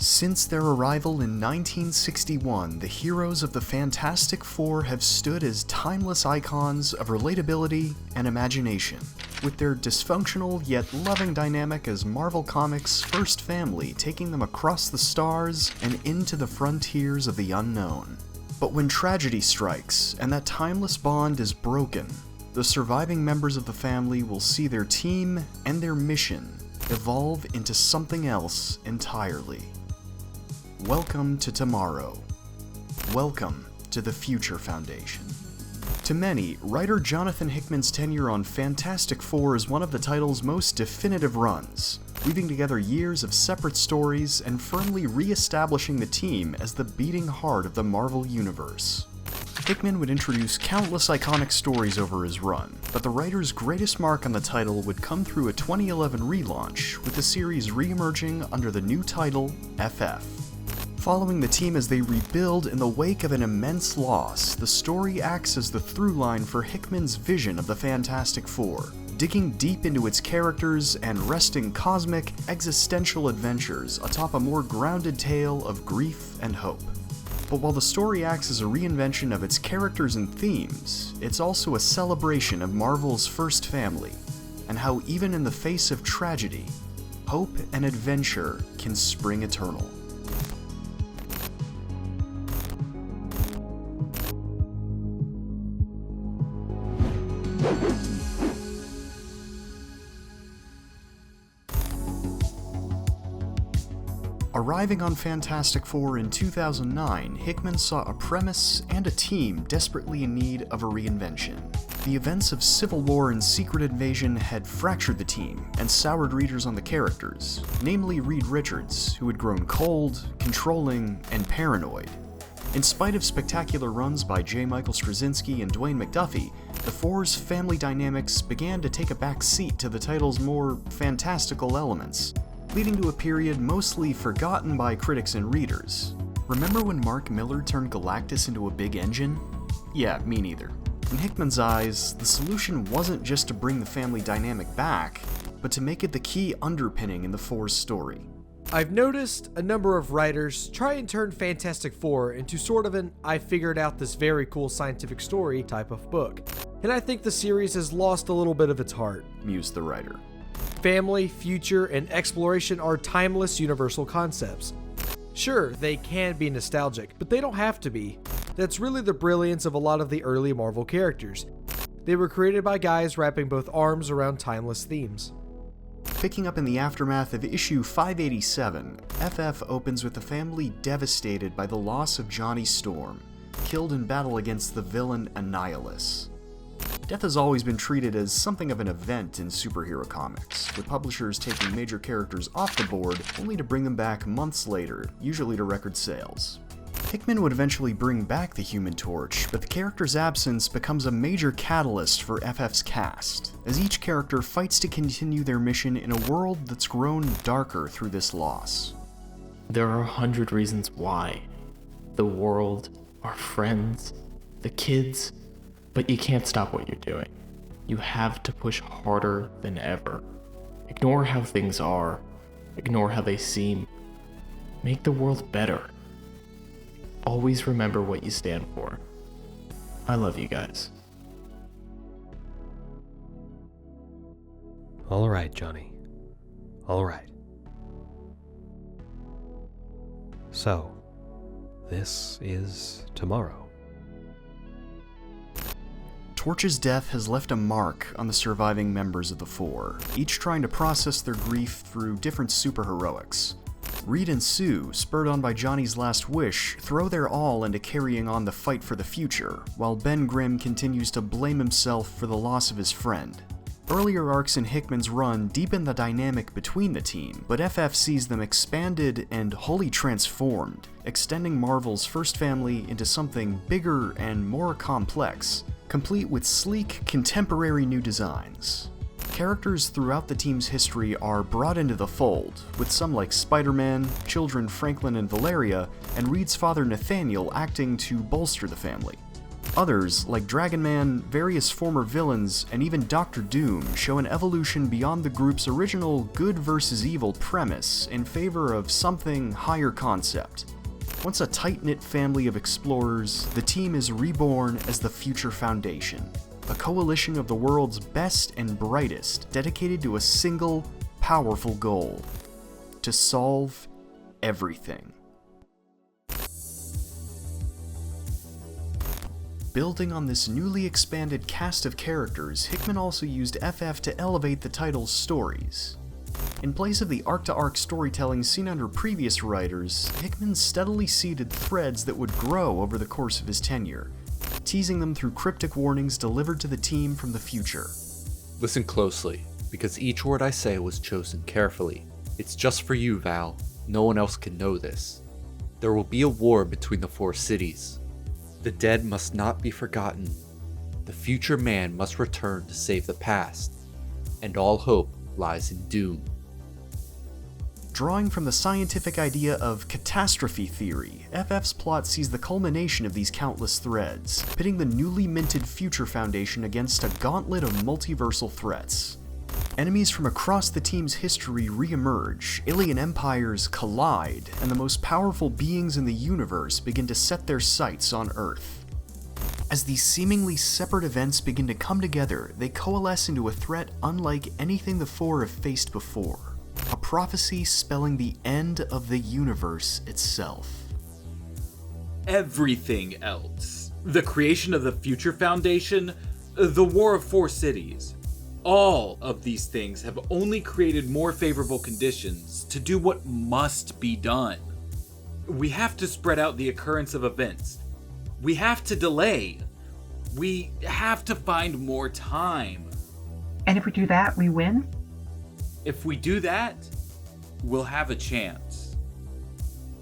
Since their arrival in 1961, the heroes of the Fantastic Four have stood as timeless icons of relatability and imagination, with their dysfunctional yet loving dynamic as Marvel Comics' first family taking them across the stars and into the frontiers of the unknown. But when tragedy strikes and that timeless bond is broken, the surviving members of the family will see their team and their mission evolve into something else entirely. Welcome to tomorrow. Welcome to the Future Foundation. To many, writer Jonathan Hickman's tenure on Fantastic Four is one of the title's most definitive runs, weaving together years of separate stories and firmly re-establishing the team as the beating heart of the Marvel Universe. Hickman would introduce countless iconic stories over his run, but the writer's greatest mark on the title would come through a 2011 relaunch, with the series re-emerging under the new title, FF. Following the team as they rebuild in the wake of an immense loss, the story acts as the through line for Hickman's vision of the Fantastic Four, digging deep into its characters and wresting cosmic, existential adventures atop a more grounded tale of grief and hope. But while the story acts as a reinvention of its characters and themes, it's also a celebration of Marvel's first family, and how even in the face of tragedy, hope and adventure can spring eternal. Arriving on Fantastic Four in 2009, Hickman saw a premise and a team desperately in need of a reinvention. The events of Civil War and Secret Invasion had fractured the team and soured readers on the characters, namely Reed Richards, who had grown cold, controlling, and paranoid. In spite of spectacular runs by J. Michael Straczynski and Dwayne McDuffie, the Four's family dynamics began to take a back seat to the title's more fantastical elements, leading to a period mostly forgotten by critics and readers. Remember when Mark Millar turned Galactus into a big engine? Yeah, me neither. In Hickman's eyes, the solution wasn't just to bring the family dynamic back, but to make it the key underpinning in the Four's story. I've noticed a number of writers try and turn Fantastic Four into sort of an I figured out this very cool scientific story type of book, and I think the series has lost a little bit of its heart, mused the writer. Family, future, and exploration are timeless universal concepts. Sure, they can be nostalgic, but they don't have to be. That's really the brilliance of a lot of the early Marvel characters. They were created by guys wrapping both arms around timeless themes. Picking up in the aftermath of issue 587, FF opens with the family devastated by the loss of Johnny Storm, killed in battle against the villain Annihilus. Death has always been treated as something of an event in superhero comics, with publishers taking major characters off the board only to bring them back months later, usually to record sales. Hickman would eventually bring back the Human Torch, but the character's absence becomes a major catalyst for FF's cast, as each character fights to continue their mission in a world that's grown darker through this loss. There are 100 reasons why. The world, our friends, the kids, but you can't stop what you're doing. You have to push harder than ever. Ignore how things are. Ignore how they seem. Make the world better. Always remember what you stand for. I love you guys. All right, Johnny. All right. So, this is tomorrow. Torch's death has left a mark on the surviving members of the Four, each trying to process their grief through different superheroics. Reed and Sue, spurred on by Johnny's last wish, throw their all into carrying on the fight for the future, while Ben Grimm continues to blame himself for the loss of his friend. Earlier arcs in Hickman's run deepen the dynamic between the team, but FF sees them expanded and wholly transformed, extending Marvel's first family into something bigger and more complex, complete with sleek, contemporary new designs. Characters throughout the team's history are brought into the fold, with some like Spider-Man, children Franklin and Valeria, and Reed's father Nathaniel acting to bolster the family. Others, like Dragon Man, various former villains, and even Doctor Doom, show an evolution beyond the group's original good versus evil premise in favor of something higher concept. Once a tight-knit family of explorers, the team is reborn as the Future Foundation, a coalition of the world's best and brightest dedicated to a single, powerful goal: to solve everything. Building on this newly expanded cast of characters, Hickman also used FF to elevate the title's stories. In place of the arc-to-arc storytelling seen under previous writers, Hickman steadily seeded threads that would grow over the course of his tenure, teasing them through cryptic warnings delivered to the team from the future. Listen closely, because each word I say was chosen carefully. It's just for you, Val. No one else can know this. There will be a war between the four cities. The dead must not be forgotten. The future man must return to save the past. And all hope lies in doom. Drawing from the scientific idea of catastrophe theory, FF's plot sees the culmination of these countless threads, pitting the newly minted Future Foundation against a gauntlet of multiversal threats. Enemies from across the team's history re-emerge, alien empires collide, and the most powerful beings in the universe begin to set their sights on Earth. As these seemingly separate events begin to come together, they coalesce into a threat unlike anything the four have faced before. A prophecy spelling the end of the universe itself. Everything else. The creation of the Future Foundation, the War of Four Cities. All of these things have only created more favorable conditions to do what must be done. We have to spread out the occurrence of events. We have to delay. We have to find more time. And if we do that, we win? If we do that, we'll have a chance.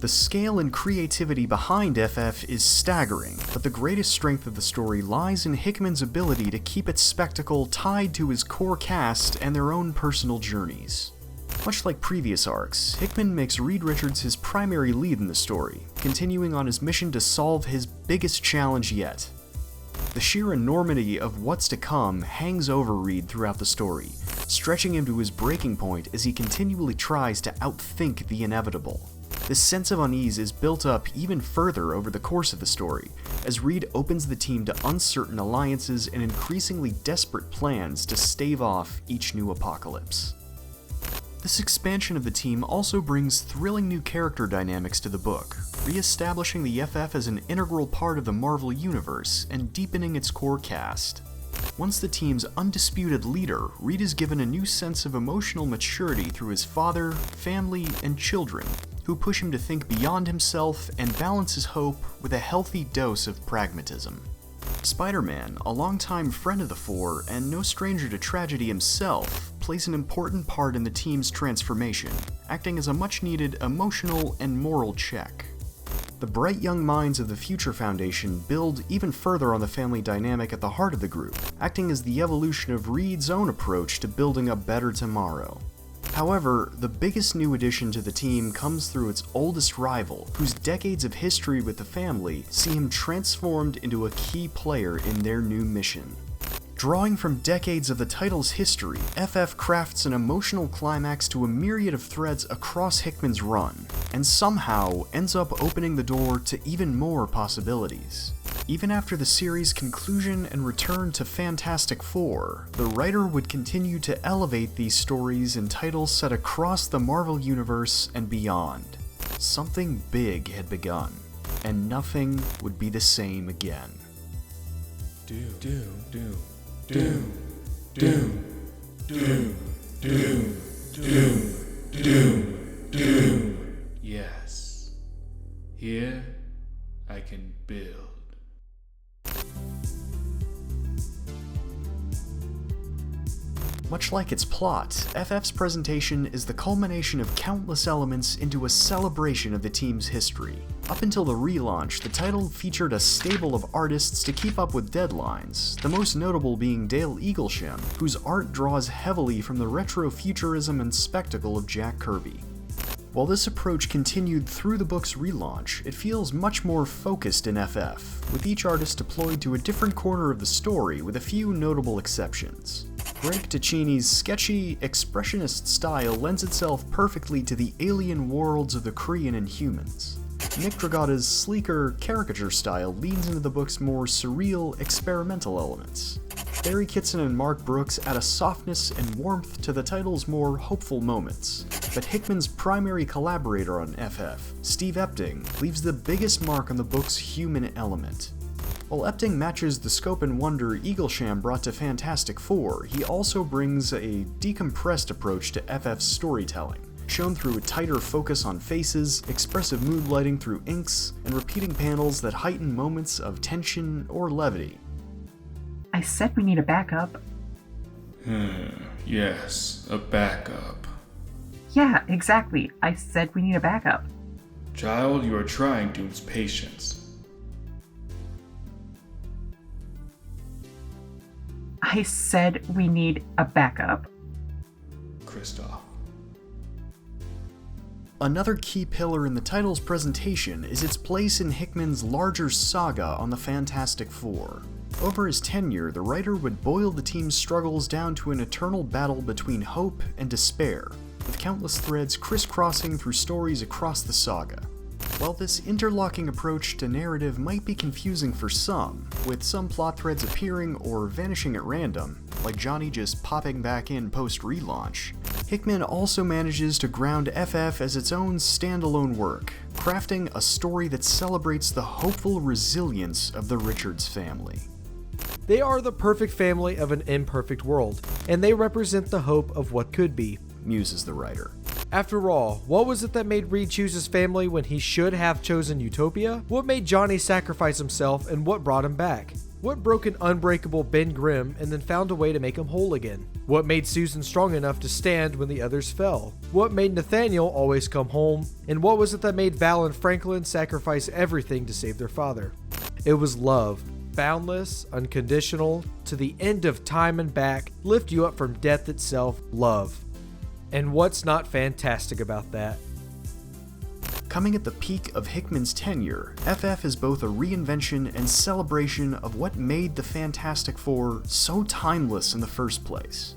The scale and creativity behind FF is staggering, but the greatest strength of the story lies in Hickman's ability to keep its spectacle tied to his core cast and their own personal journeys. Much like previous arcs, Hickman makes Reed Richards his primary lead in the story, continuing on his mission to solve his biggest challenge yet. The sheer enormity of what's to come hangs over Reed throughout the story, stretching him to his breaking point as he continually tries to outthink the inevitable. This sense of unease is built up even further over the course of the story, as Reed opens the team to uncertain alliances and increasingly desperate plans to stave off each new apocalypse. This expansion of the team also brings thrilling new character dynamics to the book, re-establishing the FF as an integral part of the Marvel Universe and deepening its core cast. Once the team's undisputed leader, Reed is given a new sense of emotional maturity through his father, family, and children, who push him to think beyond himself and balance his hope with a healthy dose of pragmatism. Spider-Man, a longtime friend of the four and no stranger to tragedy himself, plays an important part in the team's transformation, acting as a much-needed emotional and moral check. The bright young minds of the Future Foundation build even further on the family dynamic at the heart of the group, acting as the evolution of Reed's own approach to building a better tomorrow. However, the biggest new addition to the team comes through its oldest rival, whose decades of history with the family see him transformed into a key player in their new mission. Drawing from decades of the title's history, FF crafts an emotional climax to a myriad of threads across Hickman's run, and somehow ends up opening the door to even more possibilities. Even after the series' conclusion and return to Fantastic Four, the writer would continue to elevate these stories in titles set across the Marvel Universe and beyond. Something big had begun, and nothing would be the same again. Yes. Here I can build. Much like its plot, FF's presentation is the culmination of countless elements into a celebration of the team's history. Up until the relaunch, the title featured a stable of artists to keep up with deadlines, the most notable being Dale Eaglesham, whose art draws heavily from the retro-futurism and spectacle of Jack Kirby. While this approach continued through the book's relaunch, it feels much more focused in FF, with each artist deployed to a different corner of the story with a few notable exceptions. Greg Tocchini's sketchy, expressionist style lends itself perfectly to the alien worlds of the Kree and Inhumans. Nick Dragata's sleeker, caricature style leans into the book's more surreal, experimental elements. Barry Kitson and Mark Brooks add a softness and warmth to the title's more hopeful moments. But Hickman's primary collaborator on FF, Steve Epting, leaves the biggest mark on the book's human element. While Epting matches the scope and wonder Eaglesham brought to Fantastic Four, he also brings a decompressed approach to FF's storytelling, shown through a tighter focus on faces, expressive mood lighting through inks, and repeating panels that heighten moments of tension or levity. I said we need a backup. Yes, a backup. Yeah, exactly. I said we need a backup. Child, you are trying Doom's patience. I said we need a backup. Kristoff. Another key pillar in the title's presentation is its place in Hickman's larger saga on the Fantastic Four. Over his tenure, the writer would boil the team's struggles down to an eternal battle between hope and despair, with countless threads crisscrossing through stories across the saga. While this interlocking approach to narrative might be confusing for some, with some plot threads appearing or vanishing at random, like Johnny just popping back in post-relaunch, Hickman also manages to ground FF as its own standalone work, crafting a story that celebrates the hopeful resilience of the Richards family. They are the perfect family of an imperfect world, and they represent the hope of what could be, muses the writer. After all, what was it that made Reed choose his family when he should have chosen Utopia? What made Johnny sacrifice himself, and what brought him back? What broke an unbreakable Ben Grimm and then found a way to make him whole again? What made Susan strong enough to stand when the others fell? What made Nathaniel always come home? And what was it that made Val and Franklin sacrifice everything to save their father? It was love. Boundless, unconditional, to the end of time and back, lift you up from death itself, love. And what's not fantastic about that? Coming at the peak of Hickman's tenure, FF is both a reinvention and celebration of what made the Fantastic Four so timeless in the first place.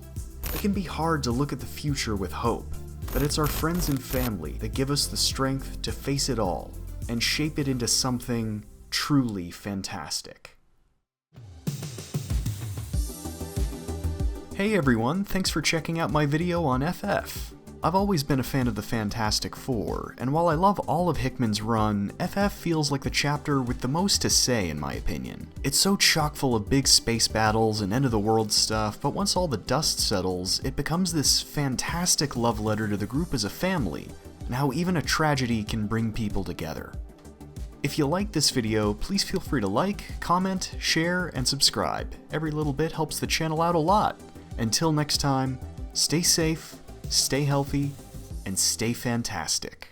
It can be hard to look at the future with hope, but it's our friends and family that give us the strength to face it all and shape it into something truly fantastic. Hey everyone, thanks for checking out my video on FF. I've always been a fan of the Fantastic Four, and while I love all of Hickman's run, FF feels like the chapter with the most to say in my opinion. It's so chock full of big space battles and end-of-the-world stuff, but once all the dust settles, it becomes this fantastic love letter to the group as a family, and how even a tragedy can bring people together. If you liked this video, please feel free to like, comment, share, and subscribe. Every little bit helps the channel out a lot. Until next time, stay safe, stay healthy, and stay fantastic.